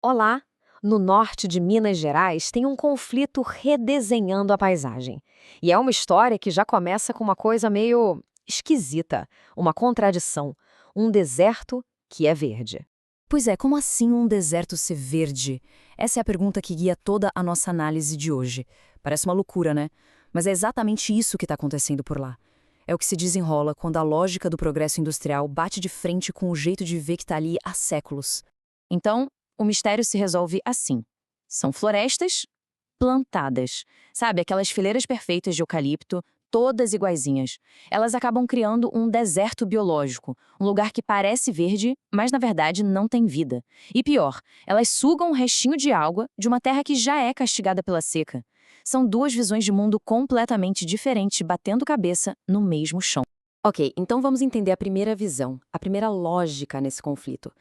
Olá! No norte de Minas Gerais tem um conflito redesenhando a paisagem. E é uma história que já começa com uma coisa meio esquisita, uma contradição. Um deserto que é verde. Pois é, como assim um deserto ser verde? Essa é a pergunta que guia toda a nossa análise de hoje. Parece uma loucura, né? Mas é exatamente isso que está acontecendo por lá. É o que se desenrola quando a lógica do progresso industrial bate de frente com o jeito de ver que está ali há séculos. Então, o mistério se resolve assim. São florestas plantadas. Sabe, aquelas fileiras perfeitas de eucalipto, todas iguaizinhas. Elas acabam criando um deserto biológico, um lugar que parece verde, mas na verdade não tem vida. E pior, elas sugam um restinho de água de uma terra que já é castigada pela seca. São duas visões de mundo completamente diferentes batendo cabeça no mesmo chão. Ok, então vamos entender a primeira visão, a primeira lógica nesse conflito.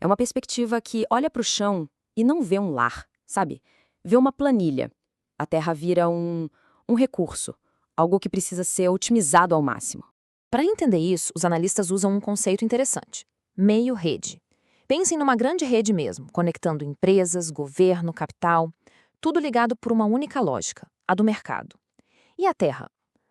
É uma perspectiva que olha para o chão e não vê um lar, sabe? Vê uma planilha. A terra vira um recurso, algo que precisa ser otimizado ao máximo. Para entender isso, os analistas usam um conceito interessante: meio-rede. Pensem numa grande rede mesmo, conectando empresas, governo, capital, tudo ligado por uma única lógica, a do mercado. E a Terra?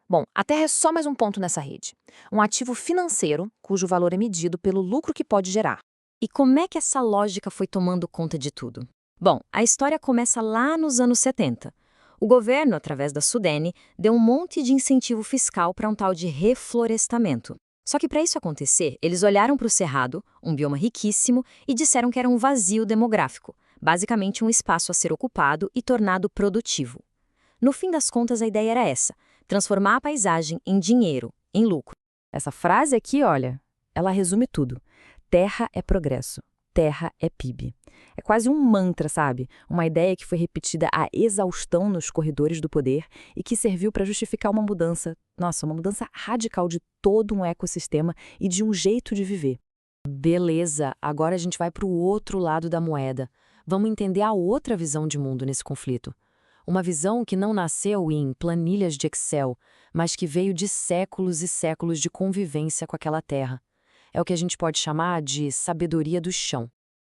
Bom, a Terra é só mais um ponto nessa rede. Um ativo financeiro cujo valor é medido pelo lucro que pode gerar. E como é que essa lógica foi tomando conta de tudo? Bom, a história começa lá nos anos 70. O governo, através da Sudene, deu um monte de incentivo fiscal para um tal de reflorestamento. Só que para isso acontecer, eles olharam para o Cerrado, um bioma riquíssimo, e disseram que era um vazio demográfico, basicamente um espaço a ser ocupado e tornado produtivo. No fim das contas, a ideia era essa: transformar a paisagem em dinheiro, em lucro. Essa frase aqui, olha, ela resume tudo. Terra é progresso. Terra é PIB. É quase um mantra, sabe? Uma ideia que foi repetida à exaustão nos corredores do poder e que serviu para justificar uma mudança, nossa, uma mudança radical de todo um ecossistema e de um jeito de viver. Beleza, agora a gente vai para o outro lado da moeda. Vamos entender a outra visão de mundo nesse conflito. Uma visão que não nasceu em planilhas de Excel, mas que veio de séculos e séculos de convivência com aquela terra. É o que a gente pode chamar de sabedoria do chão.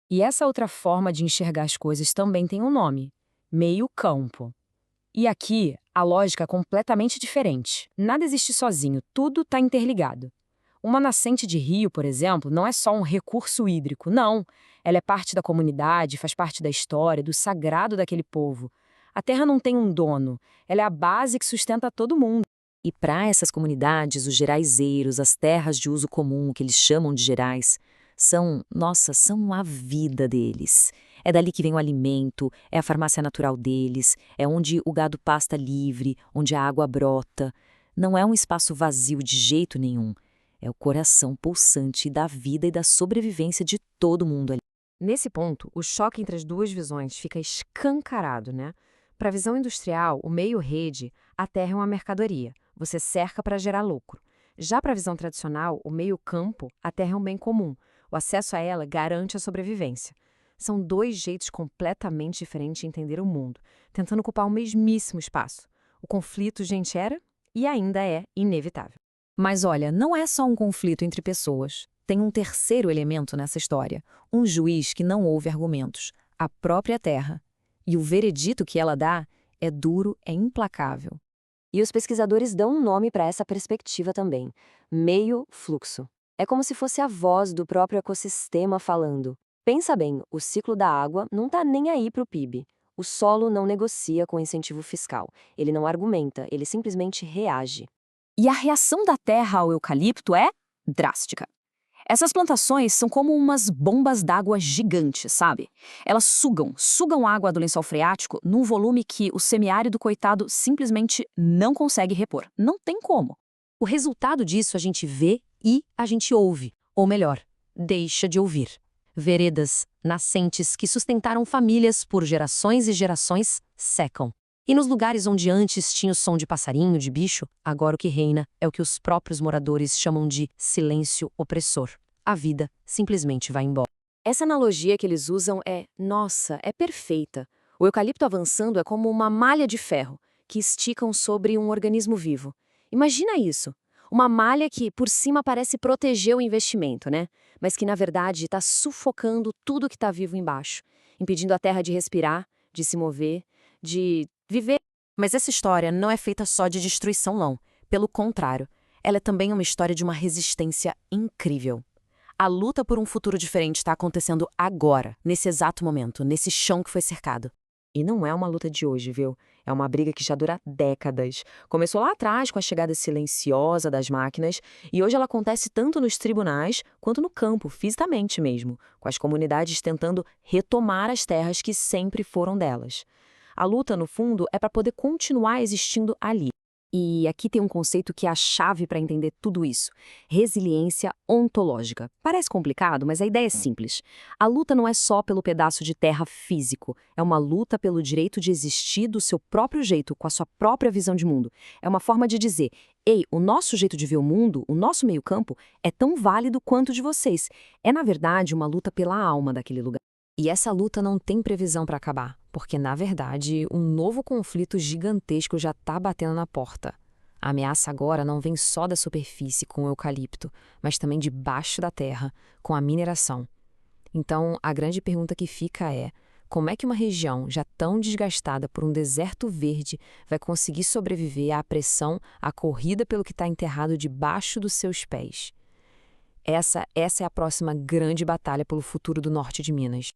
E essa outra forma de enxergar as coisas também tem um nome: meio-campo. E aqui, a lógica é completamente diferente. Nada existe sozinho, tudo está interligado. Uma nascente de rio, por exemplo, não é só um recurso hídrico, não. Ela é parte da comunidade, faz parte da história, do sagrado daquele povo. A terra não tem um dono, ela é a base que sustenta todo mundo. E para essas comunidades, os geraizeiros, as terras de uso comum, que eles chamam de gerais, são a vida deles. É dali que vem o alimento, é a farmácia natural deles, é onde o gado pasta livre, onde a água brota. Não é um espaço vazio de jeito nenhum. É o coração pulsante da vida e da sobrevivência de todo mundo ali. Nesse ponto, o choque entre as duas visões fica escancarado, né? Para a visão industrial, o meio-rede, a terra é uma mercadoria. Você cerca para gerar lucro. Já para a visão tradicional, o meio-campo, a terra é um bem comum. O acesso a ela garante a sobrevivência. São dois jeitos completamente diferentes de entender o mundo, tentando ocupar o mesmíssimo espaço. O conflito, gente, era e ainda é inevitável. Mas olha, não é só um conflito entre pessoas. Tem um terceiro elemento nessa história: um juiz que não ouve argumentos, a própria terra. E o veredito que ela dá é duro, é implacável. E os pesquisadores dão um nome para essa perspectiva também: meio-fluxo. É como se fosse a voz do próprio ecossistema falando. Pensa bem, o ciclo da água não está nem aí para o PIB. O solo não negocia com incentivo fiscal. Ele não argumenta, ele simplesmente reage. E a reação da terra ao eucalipto é drástica. Essas plantações são como umas bombas d'água gigantes, sabe? Elas sugam água do lençol freático num volume que o semiárido coitado simplesmente não consegue repor. Não tem como. O resultado disso a gente vê e a gente ouve. Ou melhor, deixa de ouvir. Veredas, nascentes que sustentaram famílias por gerações e gerações secam. E nos lugares onde antes tinha o som de passarinho, de bicho, agora o que reina é o que os próprios moradores chamam de silêncio opressor. A vida simplesmente vai embora. Essa analogia que eles usam nossa, é perfeita. O eucalipto avançando é como uma malha de ferro que esticam sobre um organismo vivo. Imagina isso. Uma malha que por cima parece proteger o investimento, né? Mas que na verdade está sufocando tudo que está vivo embaixo. impedindo a terra de respirar, de se mover, de viver. Mas essa história não é feita só de destruição, não. Pelo contrário, ela é também uma história de uma resistência incrível. A luta por um futuro diferente está acontecendo agora, nesse exato momento, nesse chão que foi cercado. E não é uma luta de hoje, viu? É uma briga que já dura décadas. Começou lá atrás com a chegada silenciosa das máquinas e hoje ela acontece tanto nos tribunais quanto no campo, fisicamente mesmo, com as comunidades tentando retomar as terras que sempre foram delas. A luta, no fundo, é para poder continuar existindo ali. E aqui tem um conceito que é a chave para entender tudo isso: resiliência ontológica. Parece complicado, mas a ideia é simples. A luta não é só pelo pedaço de terra físico, é uma luta pelo direito de existir do seu próprio jeito, com a sua própria visão de mundo. É uma forma de dizer: ei, o nosso jeito de ver o mundo, o nosso meio-campo, é tão válido quanto o de vocês. É, na verdade, uma luta pela alma daquele lugar. E essa luta não tem previsão para acabar, porque, na verdade, um novo conflito gigantesco já está batendo na porta. A ameaça agora não vem só da superfície com o eucalipto, mas também de baixo da terra, com a mineração. Então, a grande pergunta que fica é: como é que uma região já tão desgastada por um deserto verde vai conseguir sobreviver à pressão, à corrida pelo que está enterrado debaixo dos seus pés? Essa é a próxima grande batalha pelo futuro do norte de Minas.